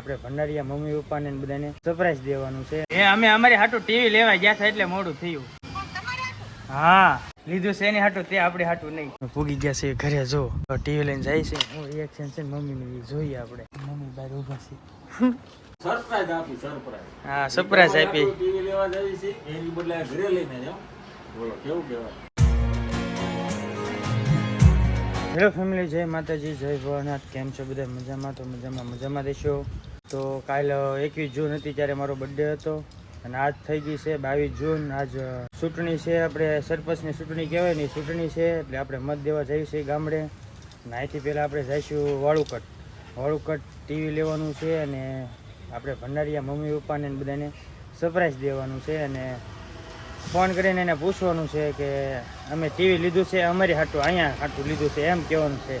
આપણે ભંડારીયા મમ્મી પપ્પાને બધાને સરપ્રાઈઝ દેવાનું છે. અમે અમારી હાટું ટીવી લેવા ગયા હતા એટલે મોડું થયું. હા લીધું છે એની હાટું, તે આપણી હાટું નહીં. પૂગી ગયા છે ઘરે, જો ટીવી લઈને જાય છે. હું રિએક્શન છે મમ્મીનું જોઈએ આપણે. મમ્મી બહાર ઊભા છે. સરપ્રાઈઝ આપી, સરપ્રાઈઝ. હા સરપ્રાઈઝ આપી. ટીવી લેવા જાય છે એની બદલે ઘરે લઈને જાવ. બોલો કેવું કહેવાય. હેલો ફેમિલી, જય માતાજી, જય ભોળાનાથ. કેમ છો બધા? મજામાં? તો મજામાં દેશો. તો કાલ 21 જૂન હતી ત્યારે મારો બર્થડે હતો અને આજ થઈ ગઈ છે 22 જૂન. આજ ચૂંટણી છે, આપણે સરપંચની ચૂંટણી કહેવાય ને, ચૂંટણી છે એટલે આપણે મત દેવા જઈએ છીએ ગામડે. અને અહીંથી પહેલાં આપણે જઈશું વાળુકટ ટીવી લેવાનું છે અને આપણે ભંડારીયા મમ્મી પપ્પાને બધાને સરપ્રાઈઝ દેવાનું છે અને ફોન કરીને એને પૂછવાનું છે કે અમે ટીવી લીધું છે અમારી હાટું, અહીંયા હાટું લીધું છે એમ કહેવાનું છે.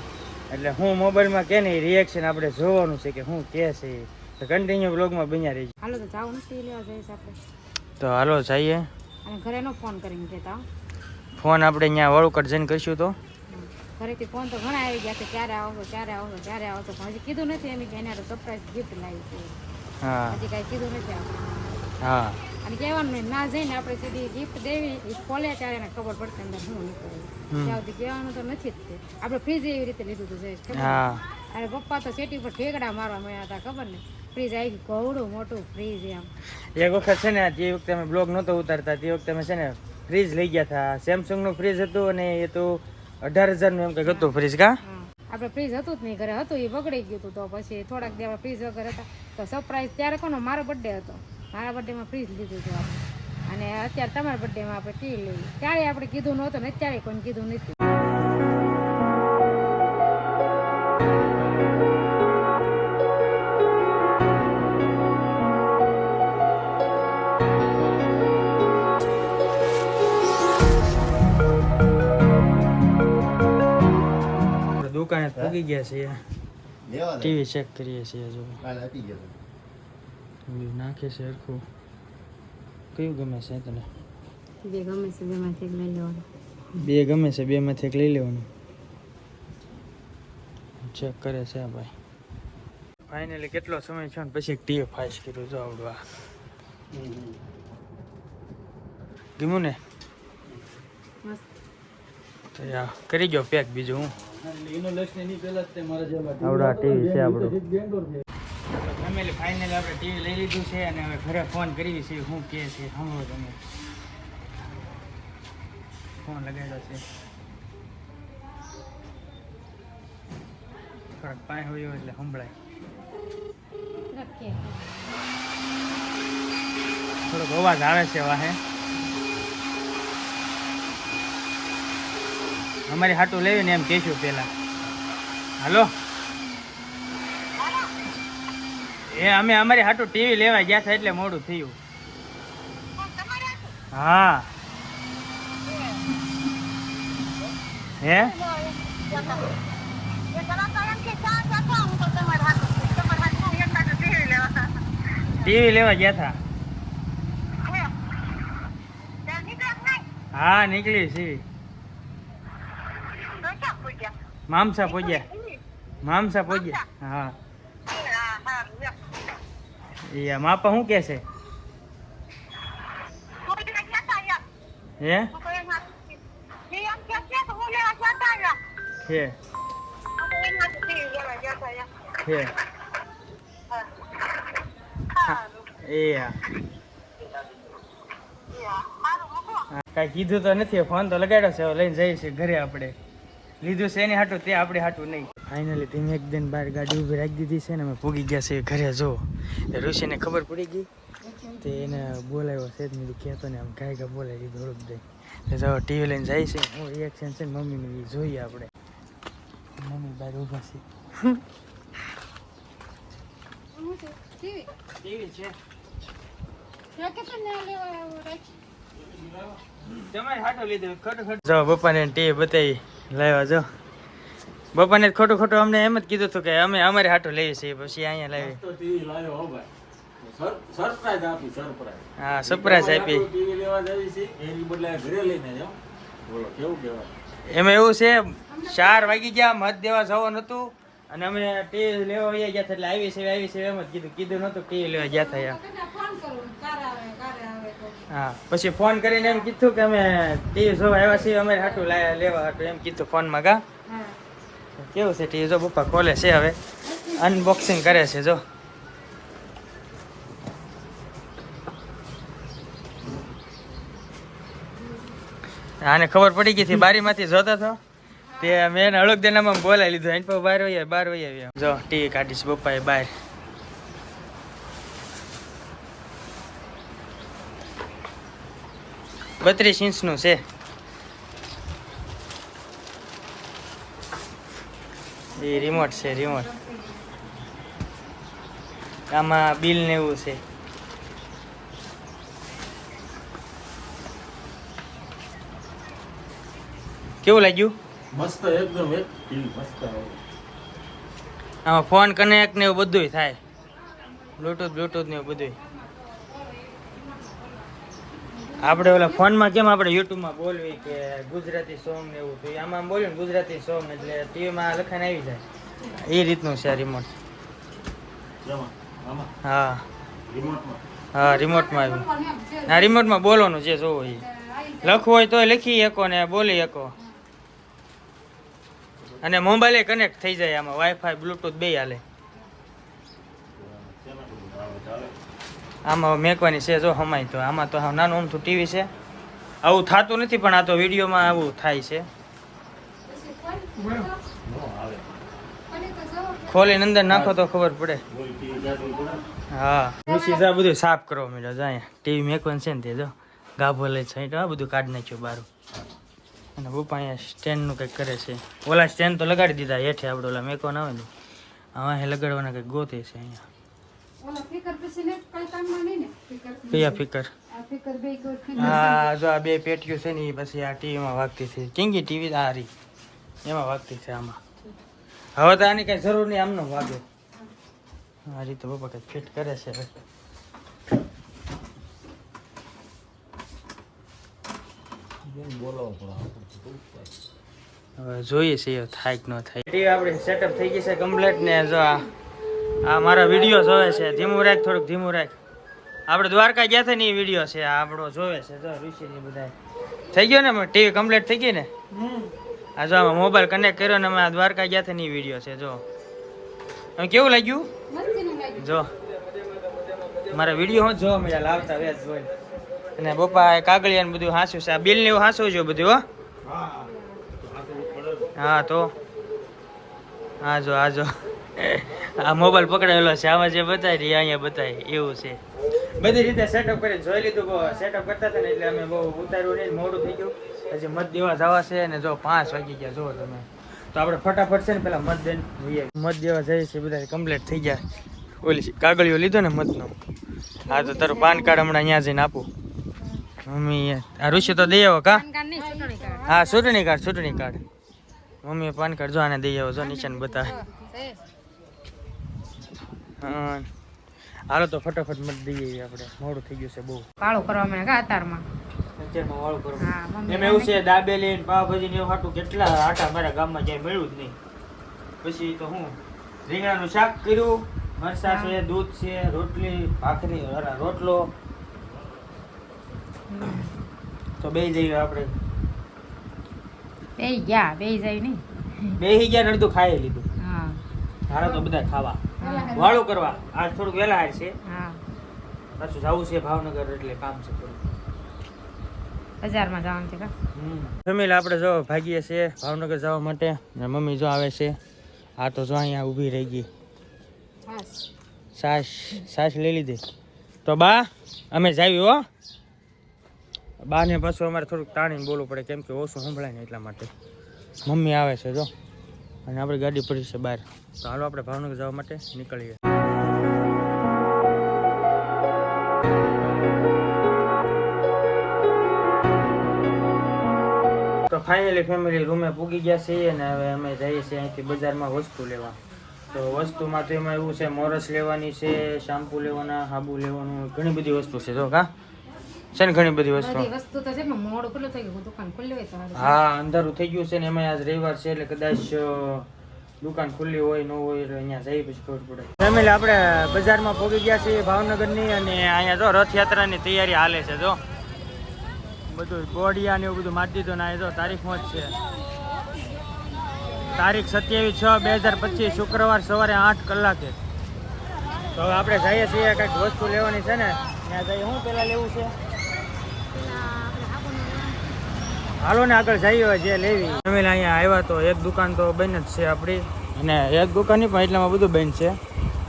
એટલે હું મોબાઈલમાં કે નહીં રિએક્શન આપણે જોવાનું છે કે શું કહે છે. તો કન્ટિન્યુ બ્લોગમાં બન્યા રહીશું. હાલો તો જાવ નથી લેવા જઈશ આપણે. તો હાલો જઈએ. અને ઘરેનો ફોન કરીને કહેતા ફોન આપણે અહીંયા વાળુકટ જઈને કરીશું. તો ઘરેથી ફોન તો ઘણા આવી ગયા છે, ક્યારે આવો પણ હજી કીધું નથી એમ કે એને સરપ્રાઈઝ ગિફ્ટ લાવી છે. હા હજી કાંઈ કીધું નથી આપણે. હા અને કહેવાનું નહીં, ના જઈને આપણે સીધી ગિફ્ટ દેવી, એ ખોલે ત્યારે એને ખબર પડશે અંદર શું નીકળે. ત્યાં સુધી કહેવાનું તો નથી જ તે. આપણે ફ્રીજ એવી રીતે લીધું હતું જઈશ. હા અરે પપ્પા તો સેટી પર ઠેકડા મારવા મળ્યા હતા, ખબર ને. ફ્રીજ આવી ગયું, કવડું મોટું ફ્રીજ એમ. એક વખત છે ને, જે વખતે અમે બ્લોગ નહોતો ઉતારતા તે વખતે અમે છે ને ફ્રીજ લઈ ગયા હતા. સેમસંગનું ફ્રીજ હતું અને એ તો 18,000નું એમ કંઈક હતું ફ્રીજ. કા આપણે ફ્રીજ હતું જ નહીં ઘરે, હતું એ બગડી ગયું હતું. તો પછી થોડાક દિવસ ફ્રીજ વગર હતા તો સરપ્રાઈઝ ત્યારે કોનો, મારો બર્થડે હતો, મારા બર્થડેમાં ફ્રીજ લીધું હતું આપણે. અને અત્યારે તમારા બર્થડેમાં આપણે ટીવી લઈએ. ત્યારે આપણે કીધું નહોતું ને અત્યારે કોઈને કીધું નથી. દુકાને પૂગી ગયા છીએ, ટીવી ચેક કરીએ છીએ. જો નાખે છે હરખું. કયું ગમે છે તને? બે ગમે છે, બેમાંથી એક લઈ લેવાનું. બે ગમે છે, બેમાંથી એક લઈ લેવાનું. ચેક કરે છે ભાઈ. ફાઇનલી કેટલો સમય છે ને પછી ટીવી ફાઈસ કર્યું. જો આવડવા ગમ્યું ને? તો યા કરી ગયો પેક. બીજું હું આવડા ટીવી છે આપણું. ફેમિલી ફાઇનલી આપણે ટીવી લઈ લીધું છે અને હવે ઘરે ફોન કરીએ છીએ. શું કહે છે સાંભળો તમે. ફોન લગાવેલો છે, થોડાક પાણી હોય એટલે સંભળાય. થોડોક અવાજ આવે છે વાહે. અમારી હાટું લેવી ને એમ કહેશું પેલા. હાલો, અમે અમારી હાટું ટીવી લેવા ગયા હતા એટલે મોડું થયું. હા હે ટીવી લેવા ગયા હતા. હા નીકળી સીવી. મામસા પોગ્યા. હા એ માપા શું કે છે? હે કઈ કીધું તો નથી. ફોન તો લગાડ્યો છે, લઈને જઈએ છીએ ઘરે. આપણે લીધું છે એની હાટું, તે આપણી હાટું નહીં. ફાઇનલી ધીમે એક દિન બહાર ગાડી ઊભી રાખી દીધી છે ને અમે પૂગી ગયા છે ઘરે. જો ઋષિને ખબર પડી ગઈ તે એને બોલાવ્યો છે. મેં કહેતો ને આમ ગાય બોલાવી દીધું થોડુંક દઈ. જો ટીવી લઈને જાય છે. હું રિએક્શન છે મમ્મીનું એ જોઈએ આપણે. મમ્મી બહાર ઊભા છે. ટીવી છે તમારી હાટો લીધું. ખોટું જો બપ્પાને ટીવી બતાવી લાવ્યા. જો બપ્પાને ખોટું ખોટું અમને એમ જ કીધું હતું કે અમે અમારી હાટું લઈએ છીએ, પછી અહીંયા લાવી. સરપ્રાઈઝ આપી, સરપ્રાઈઝ. હા સરપ્રાઈઝ આપી. ટીવી લેવા જાય છે એની બદલે ઘરે લઈને જાવ. બોલો કેવું કહેવાય. એમાં એવું છે 4 વાગી ગયા, મત દેવા જવાનું હતું અને અમે ટીવી લેવા વયા ગયા હતા એટલે આવી છે એમ જ કીધું નહોતું ટીવી લેવા ગયા હતા યાર. હા પછી ફોન કરીને એમ કીધું કે અમે ટીવી જોવા આવ્યા છીએ અમારે હાટું લેવા હાટું એમ કીધું ફોનમાં કા. કેવું છે ટીવી? જો પપ્પા ખોલે છે હવે અનબોક્સિંગ કરે છે જો. આને ખબર પડી ગઈ હતી બારીમાંથી જોતા તો તે મેં હળક દેનામાં બોલાવી લીધું એની પર બહાર વહી આવ્યા જો ટીવી કાઢીશ પપ્પાએ બહાર. 32 ઇંચનું છે. એ રિમોટ છે રિમોટ. આમાં બિલ ને એવું છે. કેવું લાગ્યું? મસ્ત એકદમ એક ટીવી મસ્ત આવે. આમાં ફોન કનેક્ટ ને એવું બધુંય થાય. બ્લૂટૂથ ને એવું બધુંય. આપણે ઓલા ફોનમાં કેમ આપણે યુટ્યુબમાં બોલવી કે ગુજરાતી સોંગ ને એવું તો આમાં બોલ્યું ને ગુજરાતી સોંગ એટલે ટીવીમાં લખાઈને આવી જાય એ રીતનું છે રિમોટ. હા હા રિમોટમાં આવ્યું. હા રિમોટમાં બોલવાનું જે જોવું એ લખવું હોય તો લખી શકો ને બોલી શકો. અને મોબાઈલે કનેક્ટ થઈ જાય આમાં વાઈફાઈ બ્લૂટૂથ બે હાલે. આમાં મેકવાની છે જો હમાય તો આમાં તો નાનું અમથું ટીવી છે. આવું થતું નથી પણ આ તો વિડીયોમાં આવું થાય છે. ખોલીને અંદર નાખો તો ખબર પડે. હા ઋષિ જા બધું સાફ કરવા માંડ્યો જો અહીંયા ટીવી મેકવાનું છે ને તે જો ગાભો લઈ સાઈડ આ બધું કાઢી નાખ્યું બારું. અને પપ્પા અહીંયા સ્ટેન્ડનું કંઈક કરે છે. ઓલા સ્ટેન્ડ તો લગાડી દીધા હેઠે આપણે ઓલા મેકવાના આવે ને હવે લગાડવાના કંઈક ગોતે છે અહીંયા. કયા ફિકર? હા જો આ બે પેટીઓ છે ને એ પછી આ ટીવીમાં વાગતી છે. કિંગી ટીવી આ રહી એમાં વાગતી છે આમાં. હવે તો આની કઈ જરૂર નહીં આમનો વાગે. આ રીતે પપ્પા કંઈક ફિટ કરે છે હવે. હવે જોઈએ છે થાય કે ન થાય. ટીવી આપણી સેટઅપ થઈ ગઈ છે કમ્પ્લીટ ને જો આ મારા વિડીયો જોવે છે. ધીમું રાખ થોડુંક ધીમું રાખ. આપણે દ્વારકા ગયા હતા ને એ વિડીયો છે આ આપણો જોવે છે જો ઋષિ ની બધા થઈ ગયો ને ટીવી કમ્પ્લીટ થઈ ગઈ ને. આ જો આમાં મોબાઈલ કનેક્ટ કર્યો ને અમે દ્વારકા ગયા હતા ને એ વિડીયો છે જો. કેવું લાગ્યું જો મારા વિડીયો હું જોવા મળ્યા લાવતા વેચ જોઈ. અને પપ્પા કાગળિયા ને બધું હાંસ્યું છે. આ બિલ ને એવું હાંસવું જો બધું હો. હા તો હા જો આ મોબાઈલ પકડાયેલો છે આમાં જે બતાવી અહીંયા બતાવી એવું છે. બધી રીતે સેટઅપ કરીને જોઈ લીધું. સેટઅપ કરતા હતા ને એટલે અમે બહુ ઉતાર્યું નહીં મોડું થઈ ગયું. હજી મત દેવા જવા છે ને જો 5 વાગી ગયા જુઓ તમે તો આપણે ફટાફટ છે ને પેલા મત દઈને મત દેવા જઈએ છીએ. બધા કમ્પ્લીટ થઈ ગયા. ઓલી કાગળિયો લીધો ને મતનો. હા તો તારું પાન કાર્ડ હમણાં અહીંયા જઈને આપું. મમ્મી આ ઋષિ તો દઈ આવો કા? હા ચૂંટણી કાર્ડ. મમ્મીએ પાન કાર્ડ જો આને દઈ આવો જો નીચે બતાવે. હા હાલો તો ફટાફટ મત દઈએ આપણે મોડું થઈ ગયું છે બહુ. કાળું કરવા મને કા અતારમાં અત્યારમાં વાળું કરવું એમ એવું છે. દાબેલી ને પાવભાજી ને એવું હાટું કેટલા આટા મારા ગામમાં ક્યાંય મળ્યું જ નહીં. પછી તો હું રીંગણાનું શાક કર્યું, મરચાં છે, દૂધ છે, રોટલી ભાખરી રોટલો તો બે જઈએ આપણે. બે જાય નહીં બેહી ગયા અડધું ખાઈ લીધું. હા હારો તો બધા ખાવા વાળું કરવા. આજ થોડુંક વહેલા હાર છે. હા પાછું જવું છે ભાવનગર એટલે કામ છે થોડું. બજારમાં જવાનું છે કા? ફેમિલી આપણે જો ભાગીએ છીએ ભાવનગર જવા માટે. મમ્મી જો આવે છે. આ તો જો અહીંયા ઊભી રહી ગઈ. સાસ લઈ લીધી તો બા અમે જાવી હો. બા ને પાછું અમારે થોડુંક તાણીને બોલવું પડે કેમ કે ઓછું સંભળાય ને એટલા માટે. મમ્મી આવે છે જો અને આપણી ગાડી પડી છે બહાર. તો હાલો આપણે ભાવનગર જવા માટે નીકળીએ. તો ફાઇનલી ફેમિલી રૂમે પૂગી ગયા છીએ અને હવે અમે જઈએ છીએ અહીંથી બજારમાં વસ્તુ લેવા. તો વસ્તુમાં તો એમાં એવું છે મોરસ લેવાની છે, શેમ્પુ લેવાના, સાબુ લેવાનું, ઘણી બધી વસ્તુ છે જો કા છે ને ઘણી બધી વસ્તુ. તો છે મોડું ખુલ્લું થઈ ગયું દુકાન ખુલ્લી હોય તો હા અંધારું થઈ ગયું છે ને એમાં આજ રવિવાર છે એટલે કદાચ દુકાન ખુલ્લી હોય ન હોય એટલે અહીંયા જઈ પછી ખબર પડે. ફેમિલી આપણે બજારમાં પહોંચી ગયા છીએ ભાવનગરની, અને અહીંયા જો રથયાત્રાની તૈયારી હાલે છે. જો બધું ગોળિયા ને એવું બધું મારી દીધું ને જો તારીખમાં જ છે. તારીખ 27/6/2025 શુક્રવાર સવારે 8 કલાકે. તો હવે આપણે જઈએ છીએ, કંઈક વસ્તુ લેવાની છે ને ત્યાં જઈએ. શું પેલા લેવું છે? હાલો ને આગળ જઈએ જે લેવી. ફેમિલી અહીંયા આવ્યા તો એક દુકાન તો બંધ જ છે આપણી, અને એક દુકાન નહીં પણ એટલામાં બધું બંધ છે.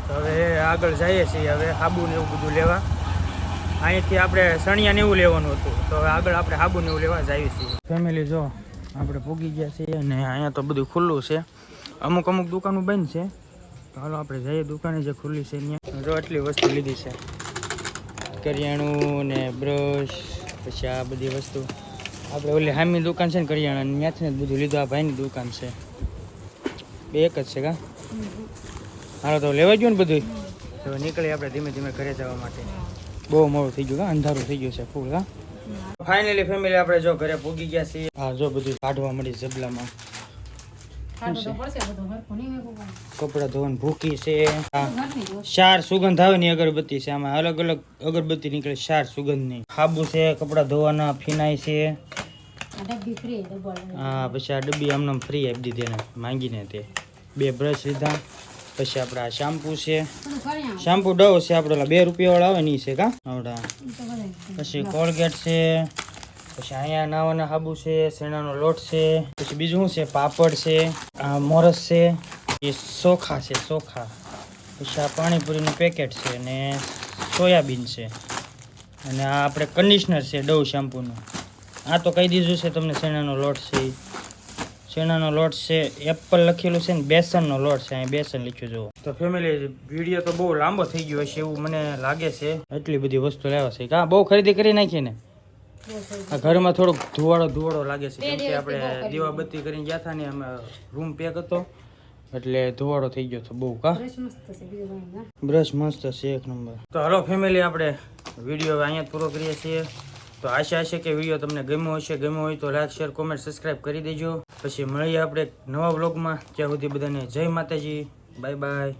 તો હવે આગળ જઈએ છીએ હવે સાબુ ને એવું બધું લેવા. અહીંથી આપણે સણિયા ને એવું લેવાનું હતું, તો હવે આગળ આપણે સાબુ ને એવું લેવા જઈએ છીએ. ફેમિલી જો આપણે પૂગી ગયા છીએ, અને અહીંયા તો બધું ખુલ્લું છે, અમુક દુકાનો બંધ છે. તો હાલો આપણે જઈએ દુકાને જે ખુલ્લી છે ત્યાં. જો એટલી વસ્તુ લીધી છે, કરિયાણું ને બ્રશ, પછી આ બધી વસ્તુ. આપણે ઓલી હામી દુકાન છે ને કરિયાણાની, ત્યાંથી જ બધું લીધું. આ ભાઈની દુકાન છે, બે એક જ છે કા. હાલો તો લેવા ગયું ને બધું. તો નીકળી આપણે ધીમે ધીમે ઘરે જવા માટે. બહુ મોડું થઈ ગયું કા, અંધારું થઈ ગયું છે ફૂલ કા. ફાઇનલી ફેમિલી આપણે જો ઘરે પૂગી ગયા છીએ. હા જો બધું કાઢવા મળી જબલામાં. કપડા ધોવાનું ભૂકી છે. 4 સુગંધ આવે ની અગરબત્તી છે, આમાં અલગ અલગ અગરબત્તી નીકળે 4 સુગંધની. સાબુ છે, કપડા ધોવાના, ફિનાઈ છે. હા પછી આ ડબ્બી આમને ફ્રી આપી દીધી એને માંગીને. તે 2 બ્રશ લીધા. પછી આપણે આ શેમ્પુ છે, શેમ્પુ ડવ છે આપણે 2 રૂપિયા વાળા આવે ની છે કા આવડા. પછી કોલગેટ છે. પછી અહીંયા નાવાના સાબુ છે, શેણાનો લોટ છે. પછી બીજું શું છે? પાપડ છે, આ મોરસ છે, એ ચોખા છે, ચોખા. પછી આ પાણીપુરીનું પેકેટ છે, અને સોયાબીન છે, અને આ આપણે કન્ડિશનર છે ડવ શેમ્પૂનું. આ તો કહી દીધું છે તમને. શેણાનો લોટ છે, શેણાનો લોટ છે, એપલ લખેલું છે ને બેસનનો લોટ છે, અહીં બેસન લખ્યું જુઓ. તો ફેમિલી વિડીયો તો બહુ લાંબો થઈ ગયો હશે એવું મને લાગે છે. એટલી બધી વસ્તુ લાવ્યા છે કા, બહુ ખરીદી કરી નાખી ને. આ ઘરમાં થોડોક ધુવાડો લાગે છે, કેમ કે આપણે દીવાબત્તી કરીને ગયા હતા ને, અમે રૂમ પેક હતો એટલે ધુવાડો થઈ ગયો હતો બહુ કા. બ્રશ મસ્ત છે એક નંબર. તો હાલો ફેમિલી આપણે વિડીયો અહીંયા પૂરો કરીએ છીએ. તો આશા છે કે વિડીયો તમને ગમ્યો હશે. ગમ્યો હોય તો લાઈક, શેર, કોમેન્ટ, સબસ્ક્રાઈબ કરી દેજો. પછી મળીએ આપણે નવા વ્લોગમાં. ત્યાં સુધી બધાને જય માતાજી, બાય બાય.